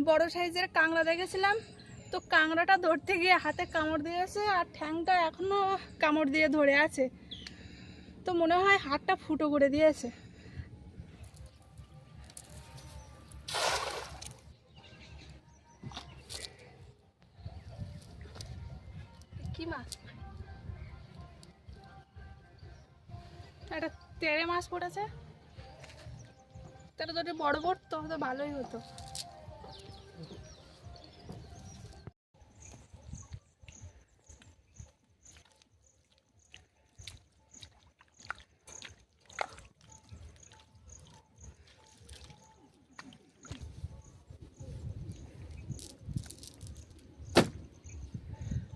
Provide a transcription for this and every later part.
বড় সাইজের কাঁকড়া দেখেছিলাম, তো কাঁকড়াটা ধরতে গিয়ে হাতে কামড় দিয়েছে আর ঠ্যাংটা এখনো কামড় দিয়ে ধরে আছে, তো মনে হয় হাতটা ফুটো করে দিয়েছে। কি মাছ? একটা তেড়ে মাছ পড়েছে, তাহলে যদি বড় পড়তো তো ভালোই হতো।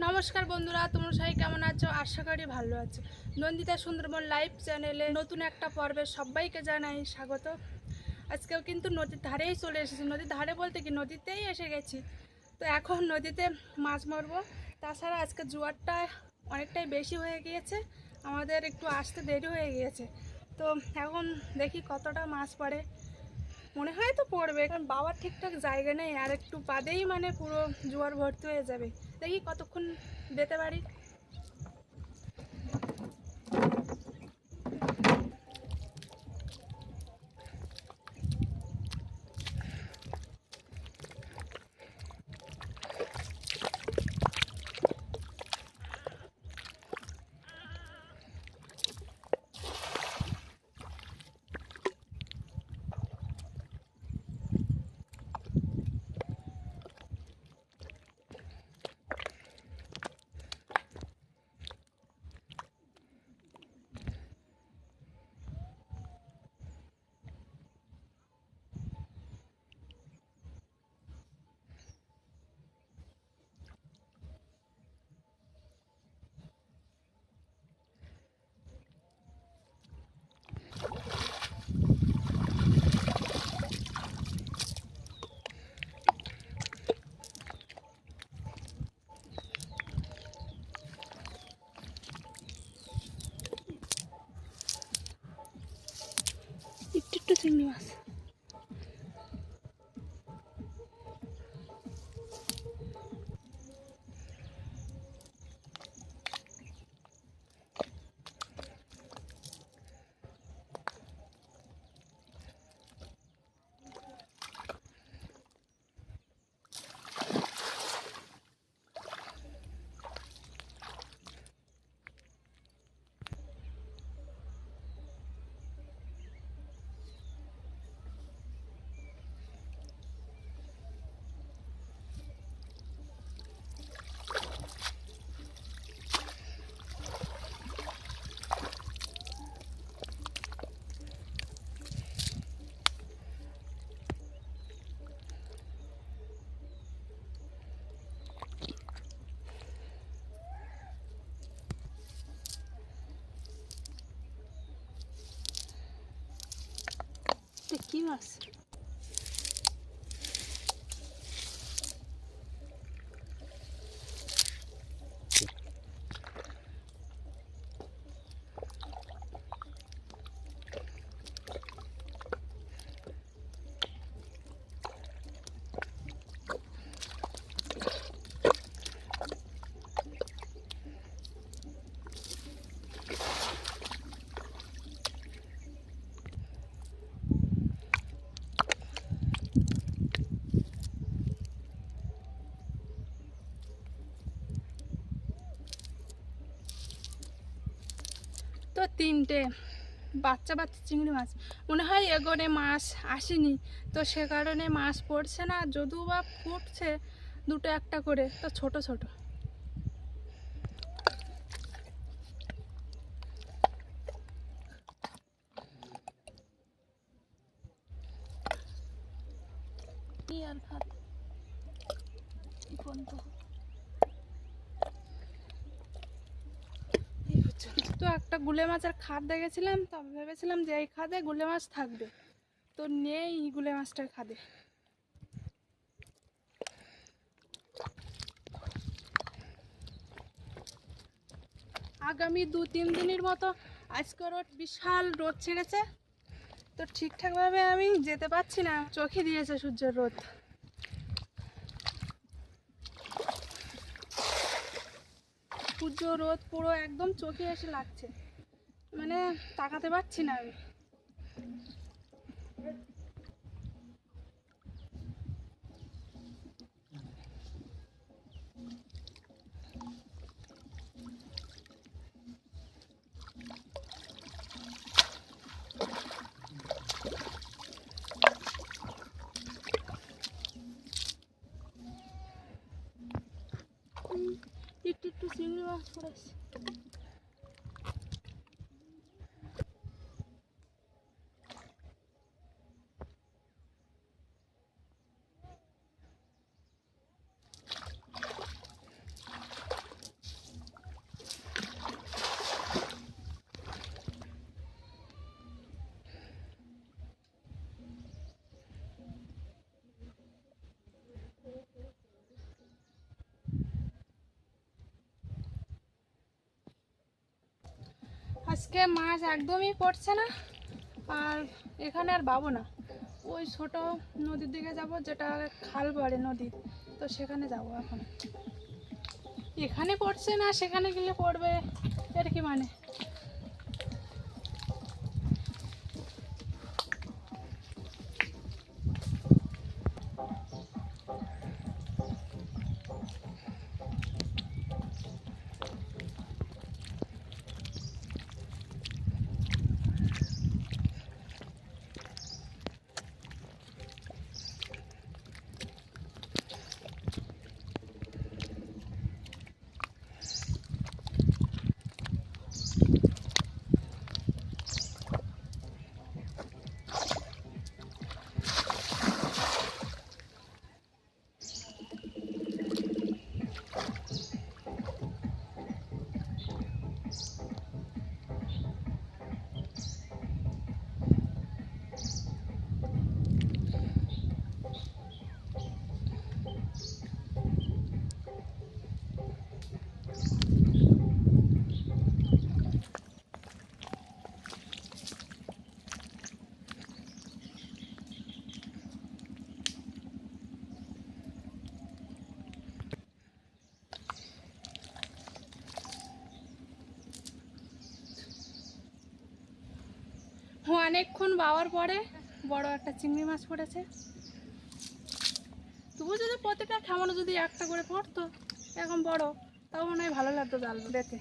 নমস্কার বন্ধুরা, তোমরা সবাই কেমন আছো? আশা করি ভালো আছো। নন্দিতা সুন্দরবন লাইভ চ্যানেলে নতুন একটা পর্বে সবাইকে জানাই স্বাগত। আজকেও কিন্তু নদীর ধারেই চলে এসেছি, নদীর ধারে বলতে কি নদীতেই এসে গেছি। তো এখন নদীতে মাছ মারবো। তাছাড়া আজকে জোয়ারটা অনেকটাই বেশি হয়ে গিয়েছে, আমাদের একটু আসতে দেরি হয়ে গিয়েছে। তো এখন দেখি কতটা মাছ পড়ে, মনে হয় তো পড়বে, কারণ বাবার ঠিকঠাক জায়গা নেই, আর একটু বাদেই মানে পুরো জোয়ার ভর্তি হয়ে যাবে। দেখি কতক্ষণ যেতে পারি। একটু চিংড়ি মাছ। কি মাছ? তো তিনটে বাচ্চা বাচ্চা চিংড়ি মাছ, মনে হয় এগোনে মাছ আসেনি, তো সে কারণে মাছ পড়ছে না, যদিও বা ফুটছে দুটো একটা করে, তো ছোট ছোট। আর ভাত তো একটা গুলে মাছের খাদ দেখেছিলাম, তো আমি ভেবেছিলাম যে এই খাদে গুলে মাছ থাকবে, তো নেই গুলে মাছটার খাদে। আগামী 2-3 দিনের মতো আজকে রোদ, বিশাল রোদ ছেড়েছে, তো ঠিকঠাকভাবে আমি যেতে পারছি না, চোখে দিয়েছে সূর্যের রোদ। সূর্য রোদ পুরো একদম চোখে এসে লাগছে, মানে তাকাতে পারছি না আমি। একটু একটু চিংড়ি মাছ পড়েছে। আজকে মাছ একদমই পড়ছে না, আর এখানে আর পাবো না। ওই ছোট নদীর দিকে যাব, যেটা খাল পড়ে নদী, তো সেখানে যাব এখন। এখানে পড়ছে না, সেখানে গেলে পড়বে, এর কি মানে? অনেকক্ষণ বাওয়ার পরে বড় একটা চিংড়ি মাছ পড়েছে। তবু যদি প্রতিটা খামানো যদি একটা করে পড়তো এখন বড়, তাও মনে হয় ভালো লাগতো জাল বেতে।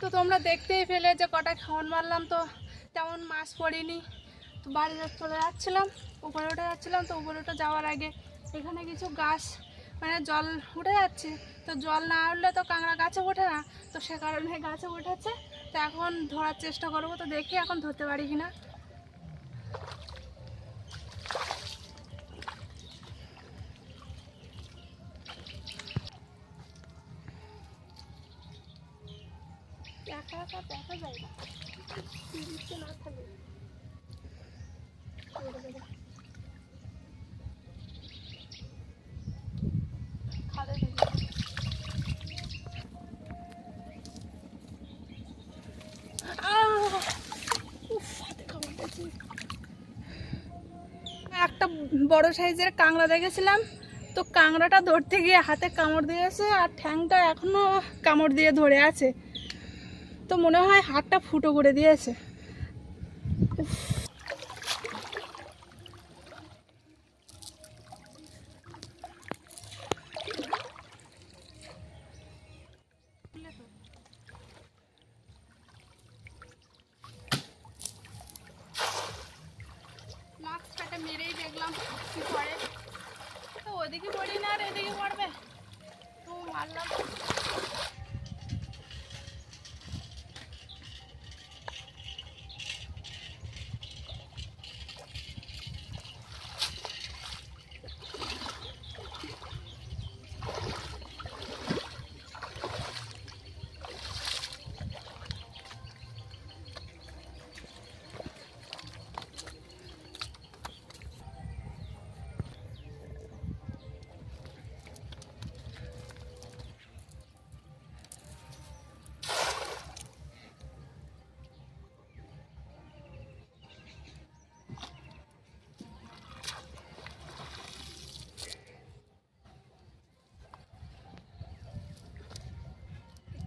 তো তোমরা দেখতেই পেলে যে কটা খাওয়ান মারলাম, তো তেমন মাছ পড়িনি। তো বাড়ি চলে যাচ্ছিলাম, উপরে উঠে যাচ্ছিলাম, তো উপরে উঠে যাওয়ার আগে এখানে কিছু গাছ মানে জল উঠে যাচ্ছে, তো জল না উঠলে তো কাঁকড়া গাছে ওঠে না, তো সে কারণে গাছে উঠেছে। তো এখন ধরার চেষ্টা করবো, তো দেখি এখন ধরতে পারি কিনা। একা একা দেখা যায় না, না থাকে। একটা বড় সাইজের কাঁকড়া দেখেছিলাম, তো কাঁকড়াটা ধরতে গিয়ে হাতে কামড় দিয়েছে আর ঠ্যাংটা এখনো কামড় দিয়ে ধরে আছে, তো মনে হয় হাতটা ফুটো করে দিয়েছে। মাছটাকে মেরেই দেখলাম কি পড়ে, তো ওদিকে পড়ি না আর এদিকে পড়বে, তো মারলাম।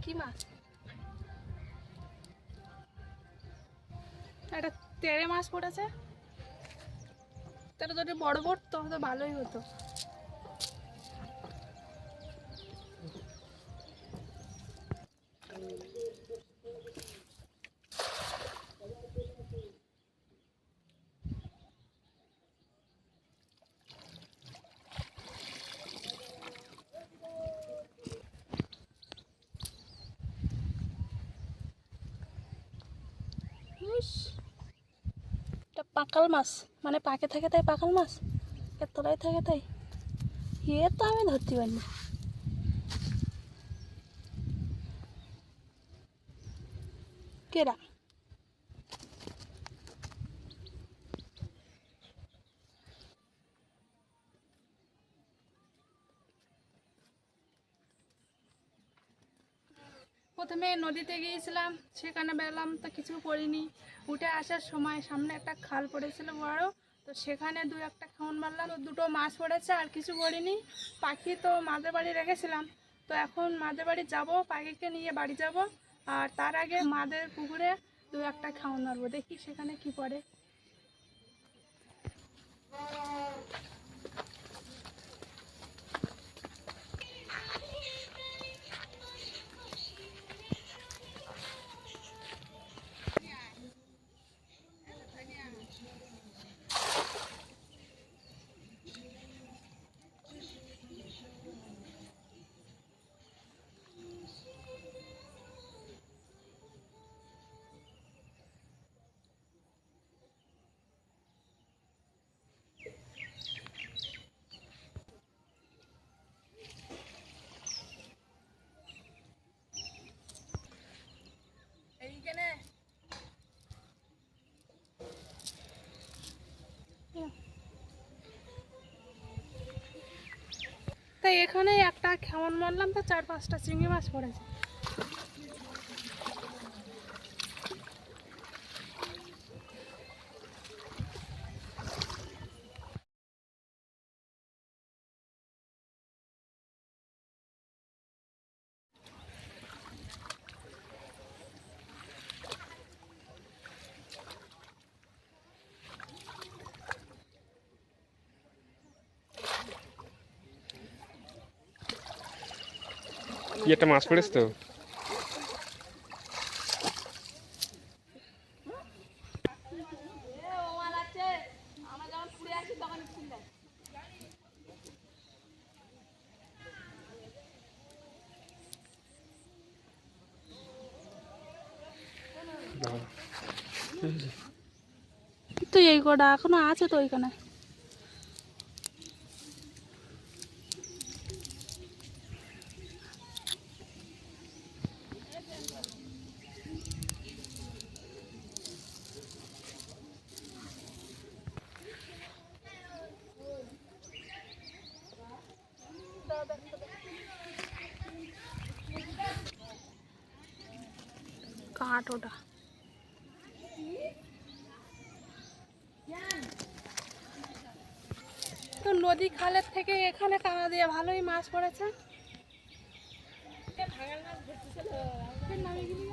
কি মাছ? একটা তেড়ে মাছ পড়েছে, তাহলে যদি বড় পড়তো তো ভালোই হতো। এটা পাকাল মাছ, মানে পাকে থাকে তাই পাকাল মাছ, এর তলায় থাকে তাই। এ তো আমি ধরতে পারিনি। কেরা প্রথমে নদীতে গিয়েছিলাম, সেখানে বেলাম তো কিছু করিনি। উঠে আসার সময় সামনে একটা খাল পড়েছিল বড়, তো সেখানে দু একটা খাউন মারলাম, তো দুটো মাছ পড়েছে, আর কিছু করিনি। পাখি তো মাদের বাড়ি রেখেছিলাম, তো এখন মাদের বাড়ি যাব, পাখিকে নিয়ে বাড়ি যাব, আর তার আগে মাদের পুকুরে দু একটা খাউন মারবো, দেখি সেখানে কি পড়ে। তাই এখানে একটা খেমন মারলাম, তো 4-5টা চিংড়ি মাছ পড়েছে। কি একটা মাছ পড়েছে তো। তো এই কটা এখনো আছে তো ওইখানে। কাঠ ওটা। তো নদী নদী খালের থেকে এখানে টানা দিয়ে ভালোই মাছ পড়েছে। নামে গেলি